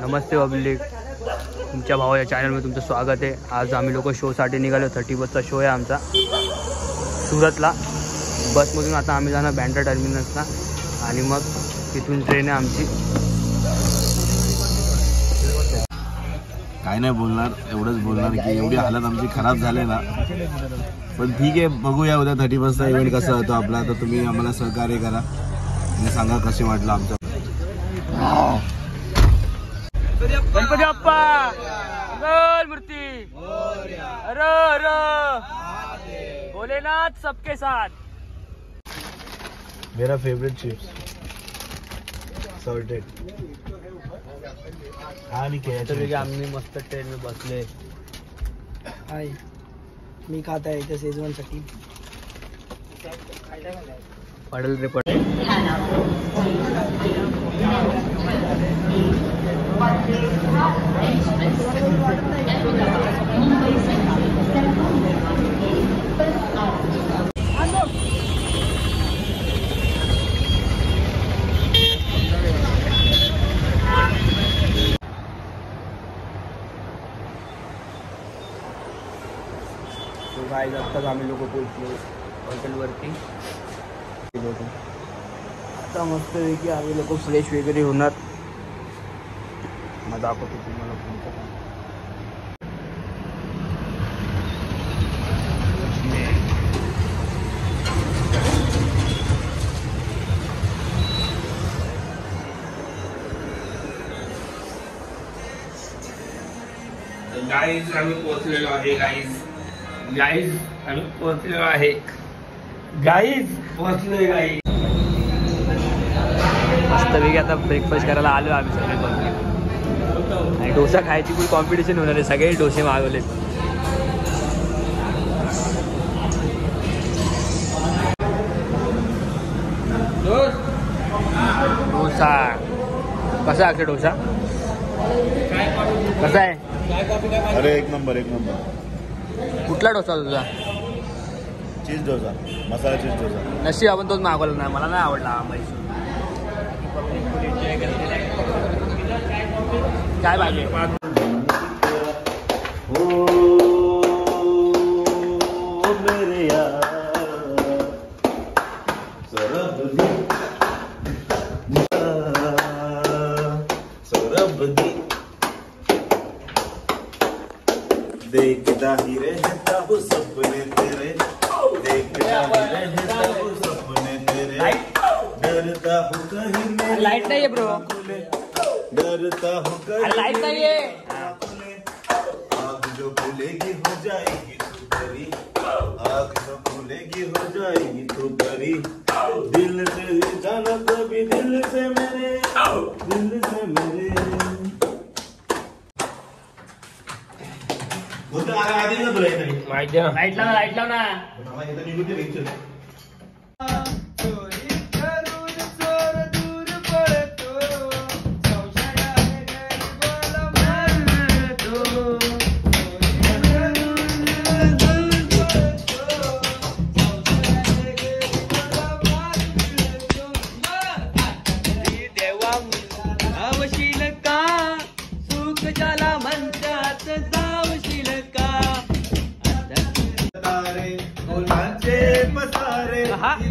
नमस्ते पब्लिक, तुमच्या भावाच्या चॅनलमध्ये तुमचं स्वागत आहे। आज आम्ही लोक शोसाठी निघालो। 30 बसचा शो आहे आमचा सुरतला। बसमधून आता आम्ही जाणार बँड्रा टर्मिनसला आणि मग तिथून ट्रेन आहे आमची। काय नाही बोलणार, एवढंच बोलणार की एवढी हालत आमची खराब झाली ना, पण ठीक आहे, बघूया उद्या 30 बसचा इव्हेंट कसा होतो आपला। तर तुम्ही आम्हाला सहकार्य करा आणि सांगा कसे वाटलं आमचं। गणपती बाप्पा मंगल मूर्ती, हर हर भोलेनाथ सबके साथ। मेरा फेवरेट चिप्स सॉल्टेड आणि आम्ही मस्त ट्रेन में बसले। हाय, मी खाता है इथे शेजवान चटणी पडल रे पडल। गाइस, आत्ताच आम्ही लोक पोहोचलो हॉटेलवरती। आता मस्त पैकी आम्ही लोक फ्रेश वगैरे होणार। मग दाखवतो तुम्हाला पुढचं काम। गाईज आम्ही पोहोचलेलो आहे। गाईज आम्ही पोहोचलेलो आहे। गाईज पोहोचलोय गाईज। मस्तपैकी आता ब्रेकफास्ट करायला आलो आम्ही सगळे पब्लिक। आणि डोसा खायची पण कॉम्पिटिशन होणार आहे, सगळे डोसे मागवले। डोसा कसा आहे? डोसा कसा आहे? अरे एक नंबर एक नंबर। कुठला डोसा तुझा? चीज डोसा, मसाला चीज डोसा। नशीब आपण तोच मागवला नाही, मला नाही आवडला मैसूर। काय पाहिजे? देखता ही रहता हूँ सपने तेरे, देखता ही रहता हूँ सपने तेरे, डरता हूँ कहीं मेरी लाइट नहीं है ब्रो, डरता हूँ कहीं लाइट नहीं है। आँख जो खुलेगी हो जाएगी तू परी, आँख जो खुलेगी हो जाएगी तू परी। दिल से ही जाना कभी दिल से मेरे, दिल से मेरे। लाइट लाव, लाइट लाव ना।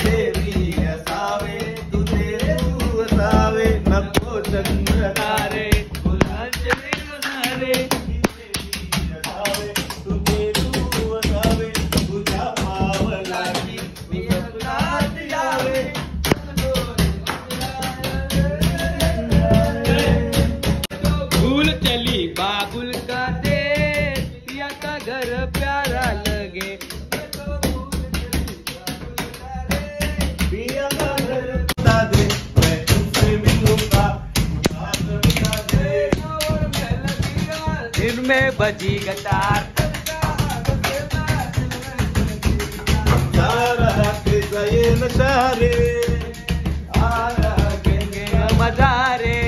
देवी असावे तू देव असावे नको चंद्र तारे, फुलांचे असावे तू देव असावे, तुझ्या पावलाची मी फुलात यावे। भूल चली बाबुल का दे, पिया का घर प्यारा लगे। में बजी गटार नशारे आ रहेंगे मजारे।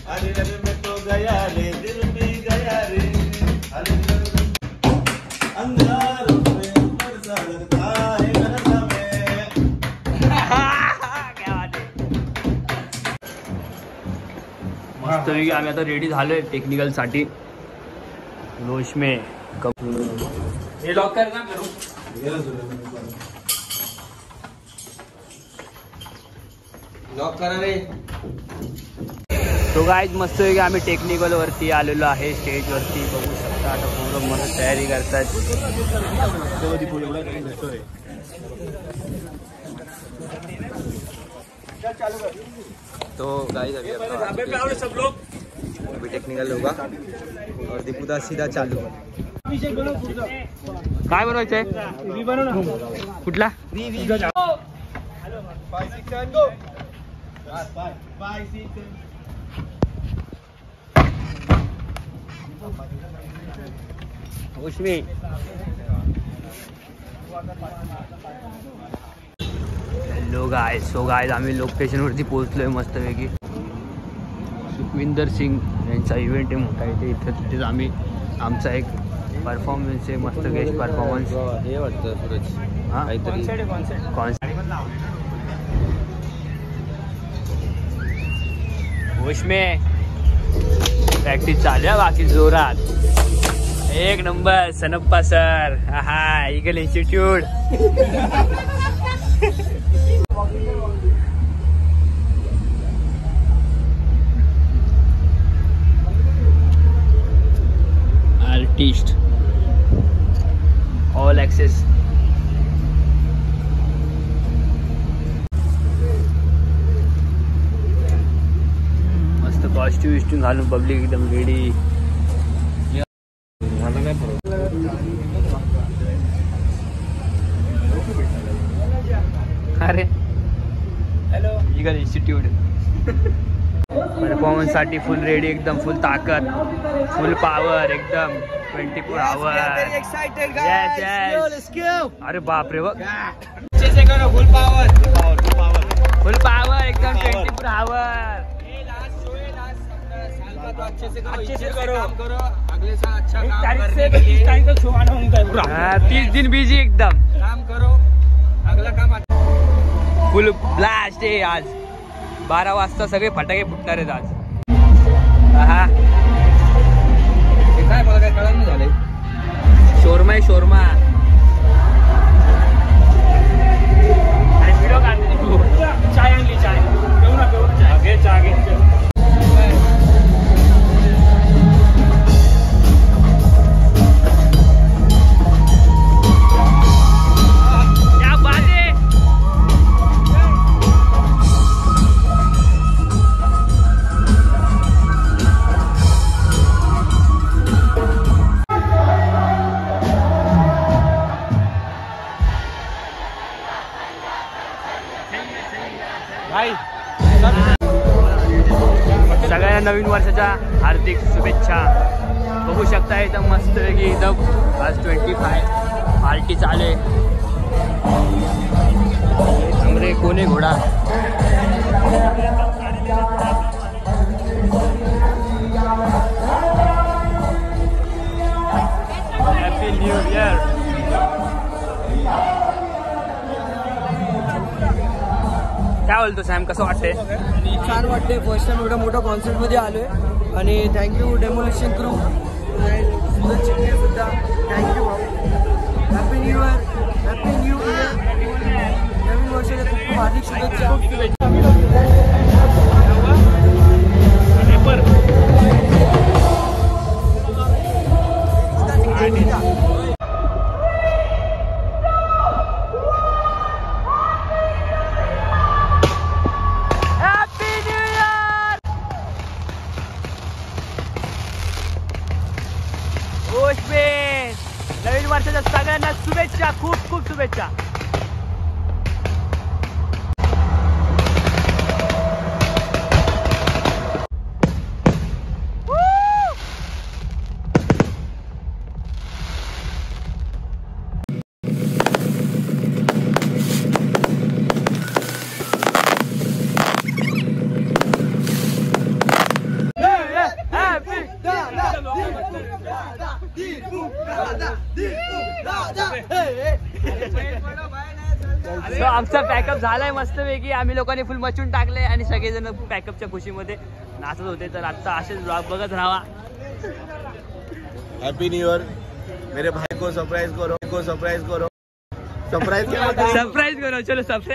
अरे में तो गया रे, दिल भी गया रे। अंगारों में बरसा लगता है नशा में। क्या बात है। मस्त आम्ही आता रेडी झालोय टेक्निकल साठी. रोशमे हे लॉक कर ना करू. लॉक करा रे. तो गाईज मस्त आहे की आम्ही टेक्निकल वरती आलेलो आहे. स्टेज वरती बघू शकता. आता पूर्ण मस्त तयारी करतात. तो गाइस अभी टेक्निकल होगा और दीपूदा सीधा चालू. काय बनवायचंय? कुठला? उष्मी हॅलो गाईज. सो गाईज आम्ही लोकेशनवरती पोहोचलोय मस्तपैकी. सुखविंदर सिंग यांचा इव्हेंट आहे मोठा इथे. तिथेच आम्ही आमचा एक परफॉर्मन्स आहे मस्त गेस्ट परफॉर्मन्स. हे वाटतं सूरज हां काहीतरी उष्मे प्रॅक्टिस चालू आहे बाकी जोरात. एक नंबर सनप्पा सर. हा eagle institute. Artist all access. मस्त कॉस्ट्यूम विस्ट्यूम घालून पब्लिक एकदम रेडी. मला काय फरक. अरे हॅलो ईगल इन्स्टिट्यूट. परफॉर्मन्स साठी फुल रेडी एकदम. फुल ताकद फुल पॉवर एकदम 24 आवर. अरे बापरे बघ. फुल पावर फुल पॉवर एकदम 24 आवर. अच्छे से करो. काम करो. अगले साल अच्छा काम 30 दिन बिजी एकदम. काम करो. अगला काम फुल ब्लास्ट आहे आज. 12 वाजता सगळे फटाके फुटणार आहेत आज. हा काय मला काय कळलं नाही झालंय. शोरमा आहे शोरमा. आणि व्हिडिओ काढते तू. चाय आणली चाय. पिऊ ना पिऊ चाय. घे चहा घे. सगळ्यांना नवीन वर्षाच्या हार्दिक शुभेच्छा. बघू शकता एकदम मस्त की एकदम आज 25 पार्टी चालू आहे. हमरे कोने घोडा. Happy new year. काय बोलतो सॅम कसं वाटतंय? छान वाटते. फर्स्ट टाइम एवढा मोठा कॉन्सर्ट मध्ये आलोय आणि thank you demolition crew Suraj Chikane सुद्धा thank you. Happy new year. Happy new year. नवीन वर्षाच्या खूप खूप हार्दिक शुभेच्छा. नवीन वर्षाच्या सगळ्यांना शुभेच्छा. खूप खूप शुभेच्छा. Hey, hey. So, आमचा पॅकअप झालाय मस्तपैकी. आम्ही लोकांनी फुल मचून टाकले आणि सगळेजण पॅकअपच्या खुशीमध्ये नाचत होते. तर आता असेच ब्लॉग बघत राहा. Happy new year. मेरे भाई को सरप्राइज करो, सरप्राइज करो. सरप्राइज क्या होता है? सरप्राइज करो, चलो सरप्राइज.